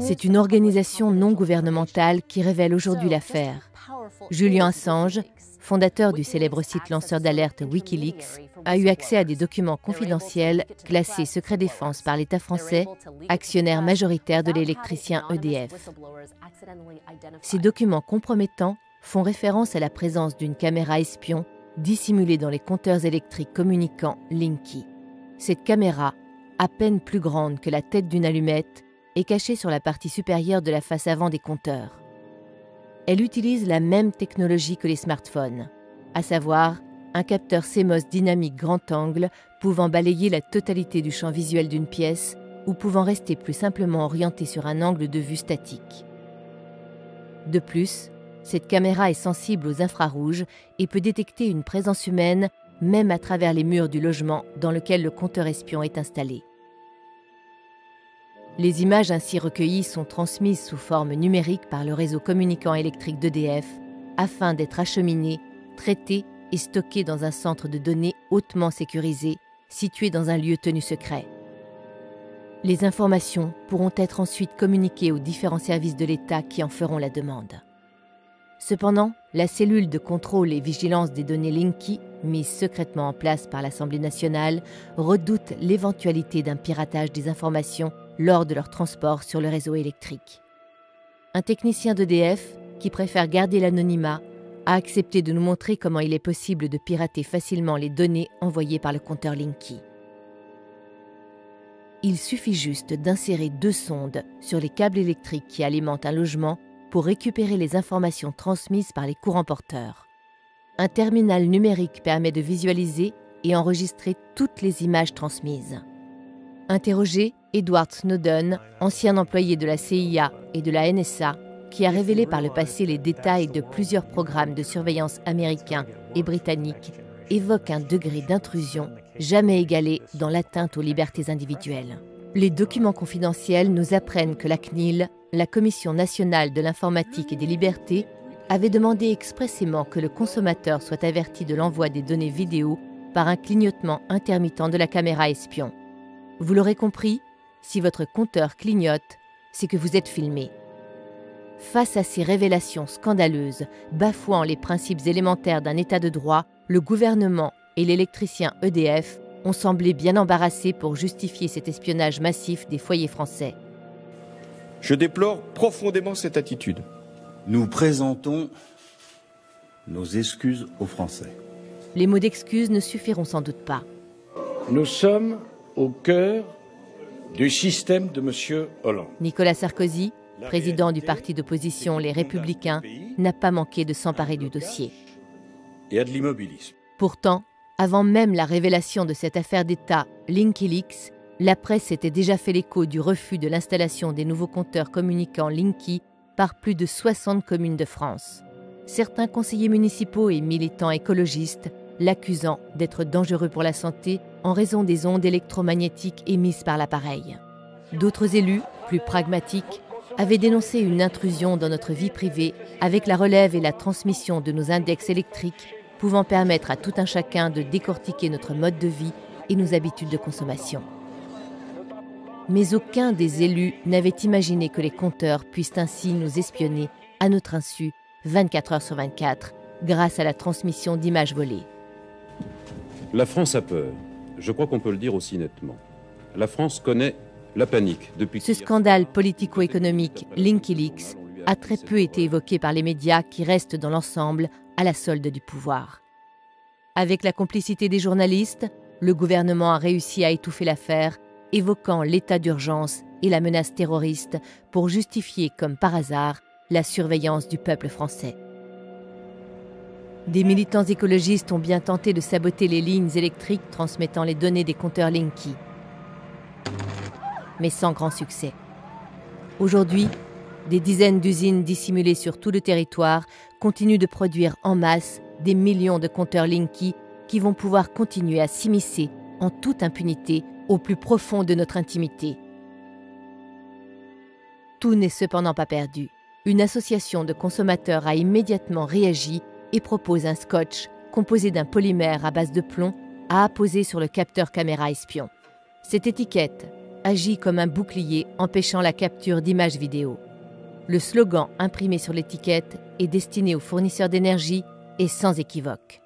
C'est une organisation non gouvernementale qui révèle aujourd'hui l'affaire. Julian Assange, fondateur du célèbre site lanceur d'alerte Wikileaks, a eu accès à des documents confidentiels classés secret défense par l'État français, actionnaire majoritaire de l'électricien EDF. Ces documents compromettants font référence à la présence d'une caméra espion dissimulée dans les compteurs électriques communicants Linky. Cette caméra, à peine plus grande que la tête d'une allumette, est cachée sur la partie supérieure de la face avant des compteurs. Elle utilise la même technologie que les smartphones, à savoir un capteur CMOS dynamique grand angle pouvant balayer la totalité du champ visuel d'une pièce ou pouvant rester plus simplement orienté sur un angle de vue statique. De plus, cette caméra est sensible aux infrarouges et peut détecter une présence humaine même à travers les murs du logement dans lequel le compteur espion est installé. Les images ainsi recueillies sont transmises sous forme numérique par le réseau communicant électrique d'EDF afin d'être acheminées, traitées et stockées dans un centre de données hautement sécurisé situé dans un lieu tenu secret. Les informations pourront être ensuite communiquées aux différents services de l'État qui en feront la demande. Cependant, la cellule de contrôle et vigilance des données Linky, mise secrètement en place par l'Assemblée nationale, redoute l'éventualité d'un piratage des informations lors de leur transport sur le réseau électrique. Un technicien d'EDF, qui préfère garder l'anonymat, a accepté de nous montrer comment il est possible de pirater facilement les données envoyées par le compteur Linky. Il suffit juste d'insérer 2 sondes sur les câbles électriques qui alimentent un logement pour récupérer les informations transmises par les courants porteurs. Un terminal numérique permet de visualiser et enregistrer toutes les images transmises. Interrogé, Edward Snowden, ancien employé de la CIA et de la NSA, qui a révélé par le passé les détails de plusieurs programmes de surveillance américains et britanniques, évoque un degré d'intrusion jamais égalé dans l'atteinte aux libertés individuelles. Les documents confidentiels nous apprennent que la CNIL, la Commission nationale de l'informatique et des libertés, avait demandé expressément que le consommateur soit averti de l'envoi des données vidéo par un clignotement intermittent de la caméra espion. Vous l'aurez compris, si votre compteur clignote, c'est que vous êtes filmé. Face à ces révélations scandaleuses, bafouant les principes élémentaires d'un état de droit, le gouvernement et l'électricien EDF ont semblé bien embarrassés pour justifier cet espionnage massif des foyers français. Je déplore profondément cette attitude. Nous présentons nos excuses aux Français. Les mots d'excuse ne suffiront sans doute pas. Nous sommes au cœur du système de M. Hollande. Nicolas Sarkozy, président du parti d'opposition Les Républicains, n'a pas manqué de s'emparer du dossier. Et à de l'immobilisme. Pourtant, avant même la révélation de cette affaire d'État Wikileaks, la presse s'était déjà fait l'écho du refus de l'installation des nouveaux compteurs communicants Linky par plus de 60 communes de France. Certains conseillers municipaux et militants écologistes l'accusant d'être dangereux pour la santé en raison des ondes électromagnétiques émises par l'appareil. D'autres élus, plus pragmatiques, avaient dénoncé une intrusion dans notre vie privée avec la relève et la transmission de nos index électriques pouvant permettre à tout un chacun de décortiquer notre mode de vie et nos habitudes de consommation. Mais aucun des élus n'avait imaginé que les compteurs puissent ainsi nous espionner à notre insu 24 heures sur 24 grâce à la transmission d'images volées. La France a peur. Je crois qu'on peut le dire aussi nettement. La France connaît la panique depuis... Ce scandale politico-économique Wikileaks a très peu été évoqué par les médias qui restent dans l'ensemble à la solde du pouvoir. Avec la complicité des journalistes, le gouvernement a réussi à étouffer l'affaire, évoquant l'état d'urgence et la menace terroriste pour justifier, comme par hasard, la surveillance du peuple français. Des militants écologistes ont bien tenté de saboter les lignes électriques transmettant les données des compteurs Linky, mais sans grand succès. Aujourd'hui, des dizaines d'usines dissimulées sur tout le territoire continuent de produire en masse des millions de compteurs Linky qui vont pouvoir continuer à s'immiscer en toute impunité au plus profond de notre intimité. Tout n'est cependant pas perdu. Une association de consommateurs a immédiatement réagi et propose un scotch composé d'un polymère à base de plomb à apposer sur le capteur caméra espion. Cette étiquette, agit comme un bouclier empêchant la capture d'images vidéo. Le slogan imprimé sur l'étiquette est destiné aux fournisseurs d'énergie et sans équivoque.